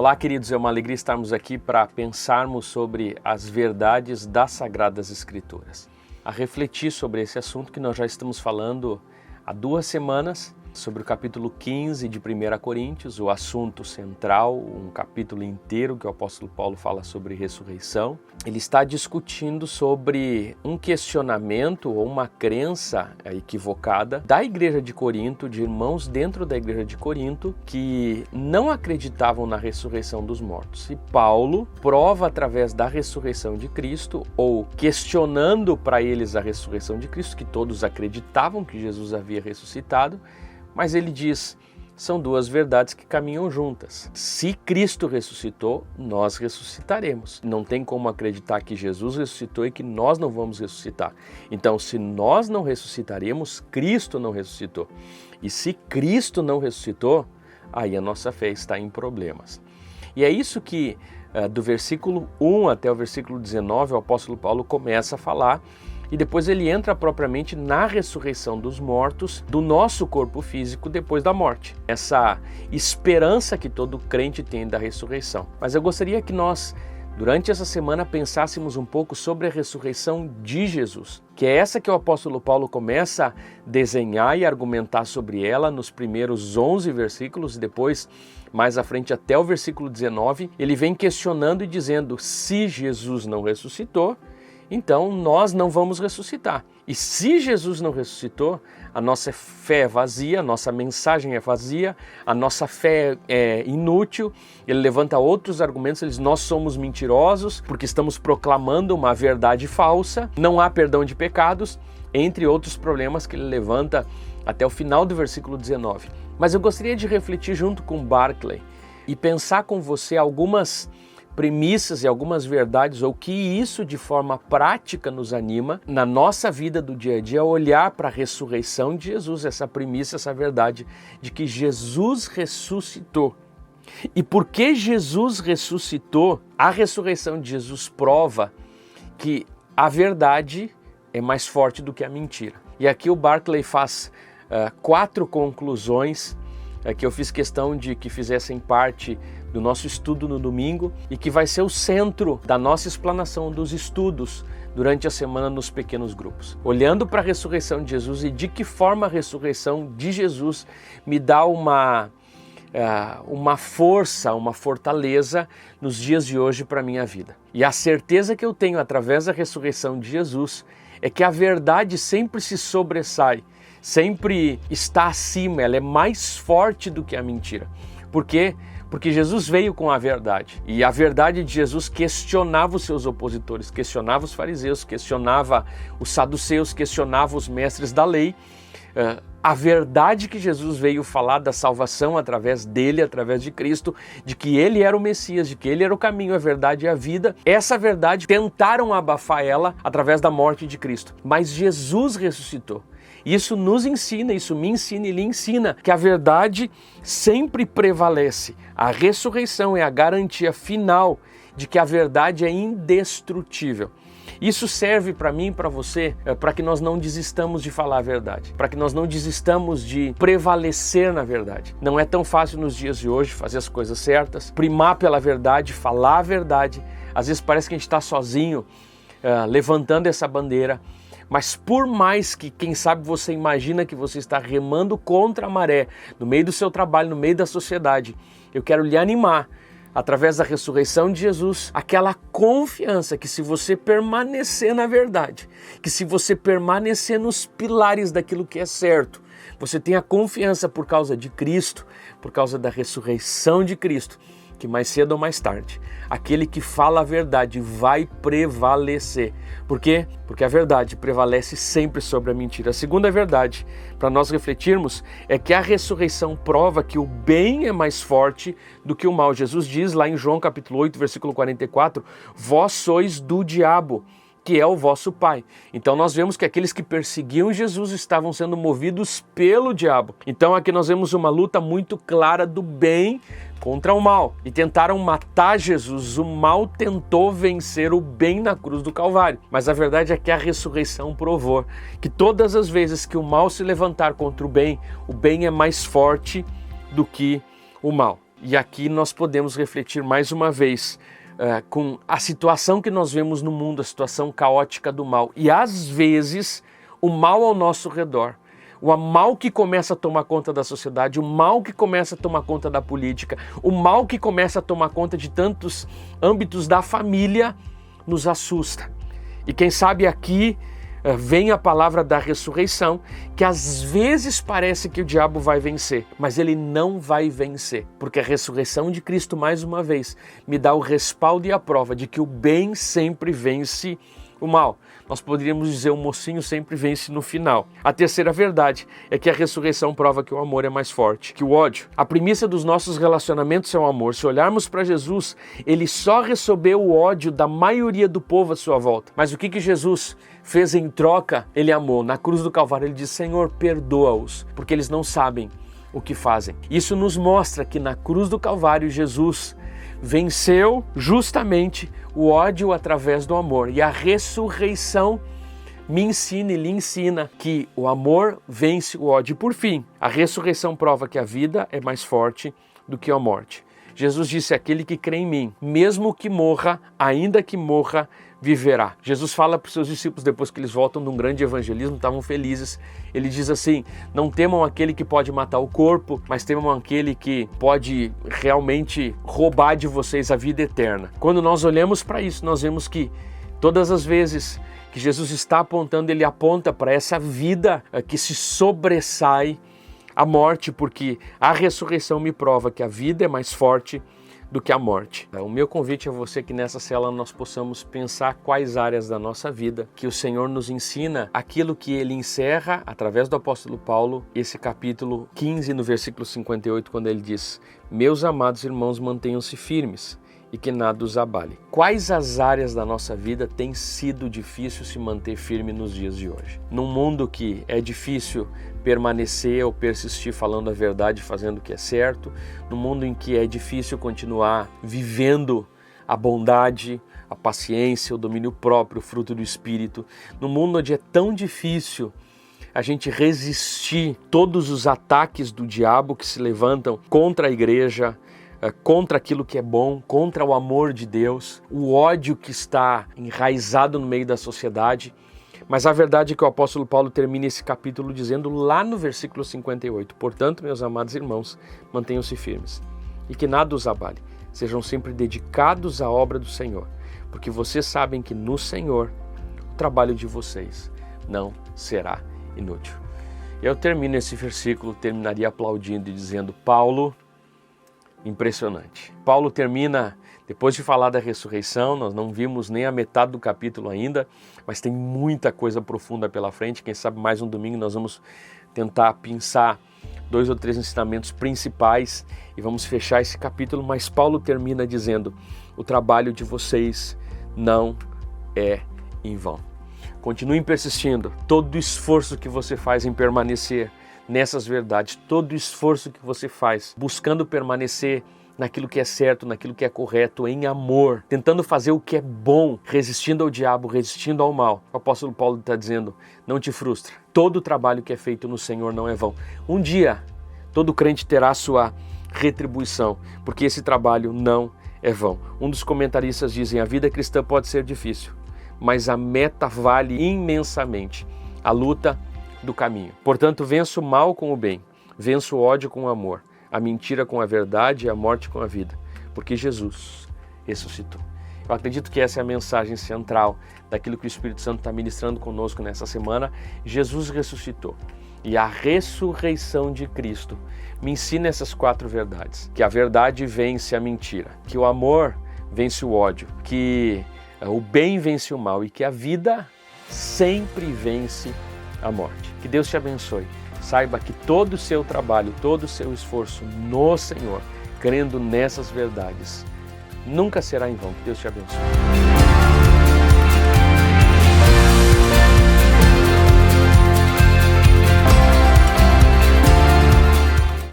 Olá, queridos, é uma alegria estarmos aqui para pensarmos sobre as verdades das Sagradas Escrituras. A refletir sobre esse assunto que nós já estamos falando há 2 semanas, sobre o capítulo 15 de 1 Coríntios, o assunto central, um capítulo inteiro que o apóstolo Paulo fala sobre ressurreição. Ele está discutindo sobre um questionamento ou uma crença equivocada da igreja de Corinto, de irmãos dentro da igreja de Corinto, que não acreditavam na ressurreição dos mortos. E Paulo prova através da ressurreição de Cristo, ou questionando para eles a ressurreição de Cristo, que todos acreditavam que Jesus havia ressuscitado, mas ele diz, são 2 verdades que caminham juntas. Se Cristo ressuscitou, nós ressuscitaremos. Não tem como acreditar que Jesus ressuscitou e que nós não vamos ressuscitar. Então, se nós não ressuscitaremos, Cristo não ressuscitou. E se Cristo não ressuscitou, aí a nossa fé está em problemas. E é isso que, do versículo 1 até o versículo 19, o apóstolo Paulo começa a falar. E depois ele entra propriamente na ressurreição dos mortos, do nosso corpo físico depois da morte. Essa esperança que todo crente tem da ressurreição. Mas eu gostaria que nós, durante essa semana, pensássemos um pouco sobre a ressurreição de Jesus, que é essa que o apóstolo Paulo começa a desenhar e argumentar sobre ela nos primeiros 11 versículos, e depois, mais à frente, até o versículo 19, ele vem questionando e dizendo, se Jesus não ressuscitou, então nós não vamos ressuscitar. E se Jesus não ressuscitou, a nossa fé é vazia, a nossa mensagem é vazia, a nossa fé é inútil. Ele levanta outros argumentos, ele diz, nós somos mentirosos porque estamos proclamando uma verdade falsa, não há perdão de pecados, entre outros problemas que ele levanta até o final do versículo 19. Mas eu gostaria de refletir junto com Barclay e pensar com você algumas premissas e algumas verdades, ou que isso de forma prática nos anima na nossa vida do dia a dia, olhar para a ressurreição de Jesus, essa premissa, essa verdade de que Jesus ressuscitou. E porque Jesus ressuscitou, a ressurreição de Jesus prova que a verdade é mais forte do que a mentira. E aqui o Barclay faz 4 conclusões que eu fiz questão de que fizessem parte do nosso estudo no domingo e que vai ser o centro da nossa explanação dos estudos durante a semana nos pequenos grupos. Olhando para a ressurreição de Jesus e de que forma a ressurreição de Jesus me dá uma força, uma fortaleza nos dias de hoje para a minha vida. E a certeza que eu tenho através da ressurreição de Jesus é que a verdade sempre se sobressai, sempre está acima, ela é mais forte do que a mentira. Por quê? Porque Jesus veio com a verdade, e a verdade de Jesus questionava os seus opositores, questionava os fariseus, questionava os saduceus, questionava os mestres da lei. A verdade que Jesus veio falar da salvação através dele, através de Cristo, de que ele era o Messias, de que ele era o caminho, a verdade e a vida, essa verdade tentaram abafar ela através da morte de Cristo. Mas Jesus ressuscitou. Isso nos ensina, isso me ensina e lhe ensina que a verdade sempre prevalece. A ressurreição é a garantia final de que a verdade é indestrutível. Isso serve para mim e para você, para que nós não desistamos de falar a verdade, para que nós não desistamos de prevalecer na verdade. Não é tão fácil nos dias de hoje fazer as coisas certas, primar pela verdade, falar a verdade. Às vezes parece que a gente está sozinho, levantando essa bandeira. Mas por mais que, quem sabe, você imagina que você está remando contra a maré, no meio do seu trabalho, no meio da sociedade, eu quero lhe animar, através da ressurreição de Jesus, aquela confiança que se você permanecer na verdade, que se você permanecer nos pilares daquilo que é certo, você tem a confiança por causa de Cristo, por causa da ressurreição de Cristo, que mais cedo ou mais tarde, aquele que fala a verdade vai prevalecer. Por quê? Porque a verdade prevalece sempre sobre a mentira. A segunda verdade, para nós refletirmos, é que a ressurreição prova que o bem é mais forte do que o mal. Jesus diz lá em João capítulo 8, versículo 44, vós sois do diabo, que é o vosso pai. Então nós vemos que aqueles que perseguiam Jesus estavam sendo movidos pelo diabo. Então aqui nós vemos uma luta muito clara do bem contra o mal. E tentaram matar Jesus. O mal tentou vencer o bem na cruz do Calvário. Mas a verdade é que a ressurreição provou que todas as vezes que o mal se levantar contra o bem é mais forte do que o mal. E aqui nós podemos refletir mais uma vez com a situação que nós vemos no mundo, a situação caótica do mal. E às vezes o mal ao nosso redor, o mal que começa a tomar conta da sociedade, o mal que começa a tomar conta da política, o mal que começa a tomar conta de tantos âmbitos da família, nos assusta. E quem sabe aqui vem a palavra da ressurreição, que às vezes parece que o diabo vai vencer, mas ele não vai vencer, porque a ressurreição de Cristo, mais uma vez, me dá o respaldo e a prova de que o bem sempre vence o mal. Nós poderíamos dizer o mocinho sempre vence no final. A terceira verdade é que a ressurreição prova que o amor é mais forte que o ódio. A premissa dos nossos relacionamentos é o amor. Se olharmos para Jesus, ele só recebeu o ódio da maioria do povo à sua volta. Mas o que Jesus fez em troca? Ele amou. Na cruz do Calvário ele diz: Senhor, perdoa-os, porque eles não sabem o que fazem. Isso nos mostra que na cruz do Calvário Jesus venceu justamente o ódio através do amor. E a ressurreição me ensina e lhe ensina que o amor vence o ódio. E por fim, a ressurreição prova que a vida é mais forte do que a morte. Jesus disse: aquele que crê em mim, mesmo que morra, ainda que morra, viverá. Jesus fala para os seus discípulos, depois que eles voltam de um grande evangelismo, estavam felizes. Ele diz assim: não temam aquele que pode matar o corpo, mas temam aquele que pode realmente roubar de vocês a vida eterna. Quando nós olhamos para isso, nós vemos que todas as vezes que Jesus está apontando, ele aponta para essa vida que se sobressai a morte, porque a ressurreição me prova que a vida é mais forte do que a morte. O meu convite a você que nessa célula nós possamos pensar quais áreas da nossa vida que o Senhor nos ensina aquilo que ele encerra através do apóstolo Paulo, esse capítulo 15 no versículo 58, quando ele diz: meus amados irmãos, mantenham-se firmes e que nada os abale. Quais as áreas da nossa vida tem sido difícil se manter firme nos dias de hoje? Num mundo que é difícil permanecer ou persistir falando a verdade, fazendo o que é certo, num mundo em que é difícil continuar vivendo a bondade, a paciência, o domínio próprio, o fruto do Espírito, num mundo onde é tão difícil a gente resistir todos os ataques do diabo que se levantam contra a igreja, contra aquilo que é bom, contra o amor de Deus, o ódio que está enraizado no meio da sociedade. Mas a verdade é que o apóstolo Paulo termina esse capítulo dizendo lá no versículo 58, portanto, meus amados irmãos, mantenham-se firmes e que nada os abale, sejam sempre dedicados à obra do Senhor, porque vocês sabem que no Senhor o trabalho de vocês não será inútil. Eu termino esse versículo, terminaria aplaudindo e dizendo: Paulo, impressionante. Paulo termina, depois de falar da ressurreição, nós não vimos nem a metade do capítulo ainda, mas tem muita coisa profunda pela frente. Quem sabe mais um domingo nós vamos tentar pensar 2 ou 3 ensinamentos principais e vamos fechar esse capítulo, mas Paulo termina dizendo: o trabalho de vocês não é em vão. Continuem persistindo. Todo o esforço que você faz em permanecer nessas verdades, todo o esforço que você faz buscando permanecer naquilo que é certo, naquilo que é correto, em amor, tentando fazer o que é bom, resistindo ao diabo, resistindo ao mal. O apóstolo Paulo está dizendo: não te frustra. Todo o trabalho que é feito no Senhor não é vão. Um dia, todo crente terá a sua retribuição, porque esse trabalho não é vão. Um dos comentaristas dizem: a vida cristã pode ser difícil, mas a meta vale imensamente. A luta do caminho. Portanto, vença o mal com o bem, vença o ódio com o amor, a mentira com a verdade e a morte com a vida, porque Jesus ressuscitou. Eu acredito que essa é a mensagem central daquilo que o Espírito Santo está ministrando conosco nessa semana. Jesus ressuscitou. E a ressurreição de Cristo me ensina essas 4 verdades: que a verdade vence a mentira, que o amor vence o ódio, que o bem vence o mal e que a vida sempre vence a morte. Que Deus te abençoe. Saiba que todo o seu trabalho, todo o seu esforço no Senhor, crendo nessas verdades, nunca será em vão. Que Deus te abençoe.